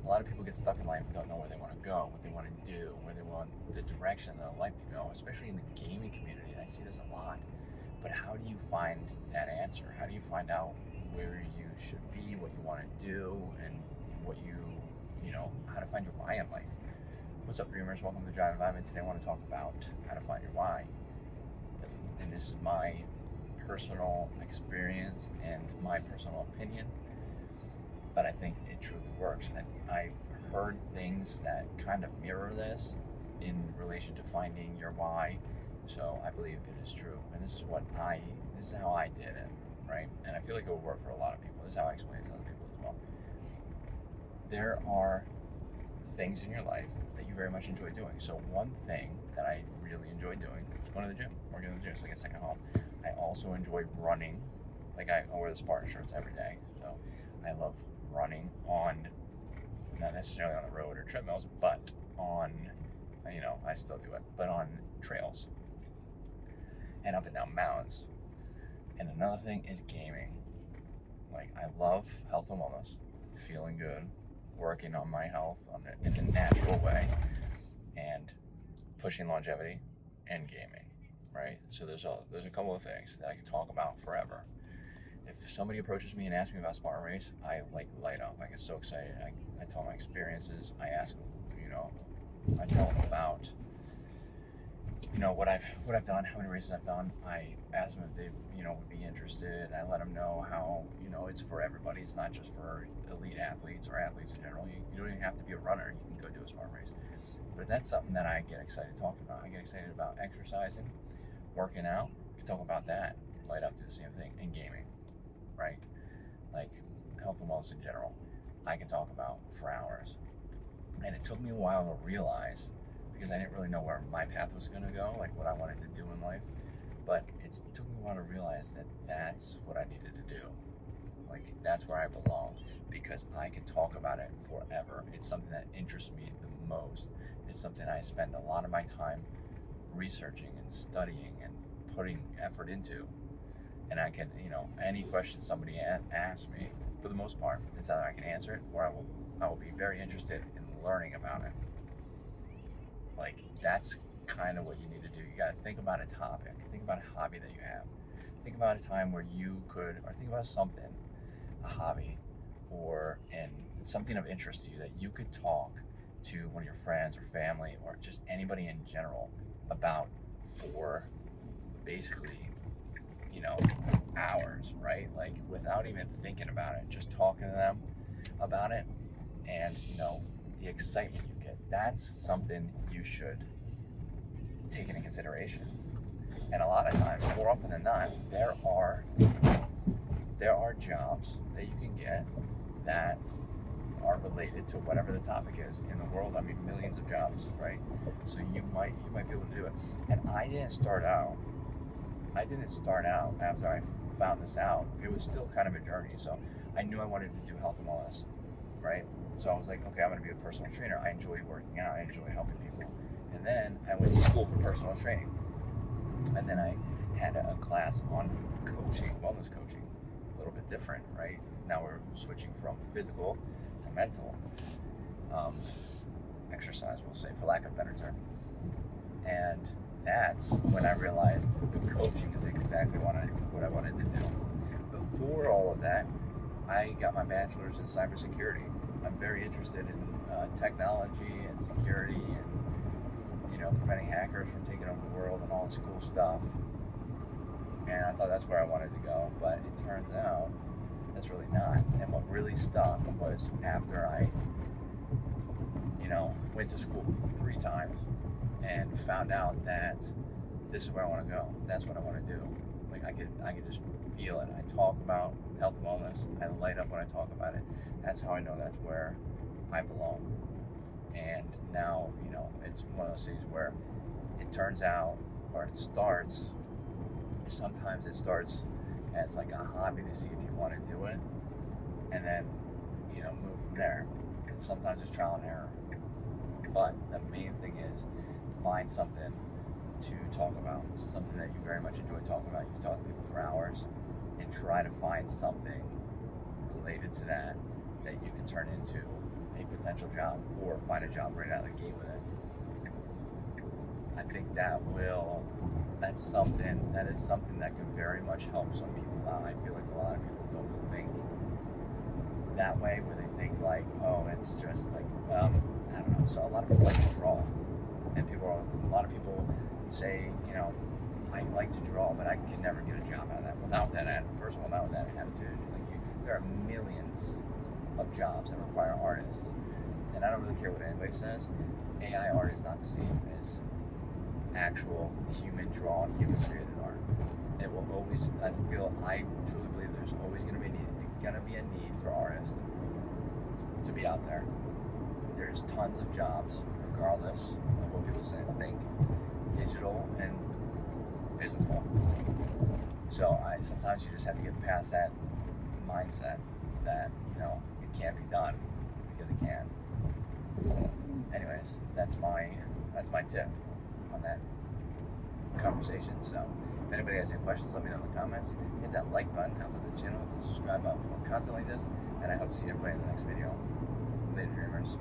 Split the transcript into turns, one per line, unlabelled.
A lot of people get stuck in life and don't know where they want to go, what they want to do, where they want the direction of their life to go, especially in the gaming community. And I see this a lot. But how do you find that answer? How do you find out where you should be, what you want to do, and what how to find your why in life? What's up, dreamers? Welcome to Drive Environment. Today I want to talk about how to find your why. And this is my personal experience and my personal opinion, but I think it truly works. And I've heard things that kind of mirror this in relation to finding your why, so I believe it is true. And this is how I did it, right? And I feel like it will work for a lot of people. This is how I explain it to other people as well. There are things in your life that you very much enjoy doing. So one thing that I really enjoy doing is going to the gym. Working in the gym, it's like a second home. I also enjoy running. Like I wear the Spartan shirts every day. So I love running on, not necessarily on the road or treadmills, but on, I still do it, but on trails and up and down mountains. And another thing is gaming. Like I love health and wellness, feeling good, working on my health in a natural way, and pushing longevity and gaming, right? So there's a couple of things that I can talk about forever. If somebody approaches me and asks me about Spartan Race, I light up. I get so excited. I tell my experiences. I ask them, I tell them about, what I've done, how many races I've done. I ask them if they, would be interested. I let them know how, it's for everybody. It's not just for elite athletes or athletes in general. You don't even have to be a runner. You can go do a Spartan Race. But that's something that I get excited talking about. I get excited about exercising, working out. I can talk about that. Light up, do the same thing. And gaming, right? Like health and wellness in general, I can talk about for hours. And it took me a while to realize, because I didn't really know where my path was going to go, like what I wanted to do in life. But it took me a while to realize that that's what I needed to do. Like that's where I belong, because I can talk about it forever. It's something that interests me the most. It's something I spend a lot of my time researching and studying and putting effort into. And I can, any question somebody asks me, for the most part, it's either I can answer it or I will be very interested in learning about it. Like that's kind of what you need to do. You got to think about a topic, think about a hobby that you have, think about a time where you could, or think about something, a hobby, or something of interest to you that you could talk to one of your friends or family or just anybody in general about for basically, hours, right? Like without even thinking about it, just talking to them about it, and the excitement you get. That's something you should take into consideration. And a lot of times, more often than not, there are jobs that you can get that are related to whatever the topic is in the world. I mean, millions of jobs, right? So you might be able to do it. And I didn't start out after I found this out. It was still kind of a journey. So I knew I wanted to do health and wellness, right? So I was like, okay, I'm going to be a personal trainer. I enjoy working out. I enjoy helping people. And then I went to school for personal training. And then I had a class on coaching, wellness coaching, a little bit different, right? Now we're switching from physical to mental exercise, we'll say, for lack of a better term. And that's when I realized the coaching is exactly what I wanted to do. Before all of that, I got my bachelor's in cybersecurity. I'm very interested in technology and security and preventing hackers from taking over the world and all this cool stuff. And I thought that's where I wanted to go, but it turns out that's really not. And what really stuck was after I went to school 3 times and found out that this is where I want to go. That's what I want to do. Like I could just feel it. I talk about health and wellness. I light up when I talk about it. That's how I know that's where I belong. And now, it's one of those things where it turns out, or it starts, sometimes it starts as like a hobby to see if you want to do it, and then, move from there. And sometimes it's trial and error. But the main thing is find something to talk about, something that you very much enjoy talking about. You can talk to people for hours and try to find something related to that you can turn into a potential job or find a job right out of the gate with it. I think that is something that can very much help some people out. I feel like a lot of people don't think that way, where they think like, oh, it's just like, I don't know. So a lot of people like to draw, and a lot of people say, you know, I like to draw, but I can never get a job out of that without that attitude. There are millions of jobs that require artists, and I don't really care what anybody says. AI art is not the same as actual human drawn, human created art. It will always. I truly believe there's always going to be a need for artists to be out there. There's tons of jobs, regardless of what people think, digital and physical. So sometimes you just have to get past that mindset that, you know, it can't be done because it can. Anyways, that's my tip on that conversation. So if anybody has any questions, let me know in the comments. Hit that like button, helps out the channel, hit the subscribe button for more content like this, and I hope to see everybody in the next video. Later, dreamers.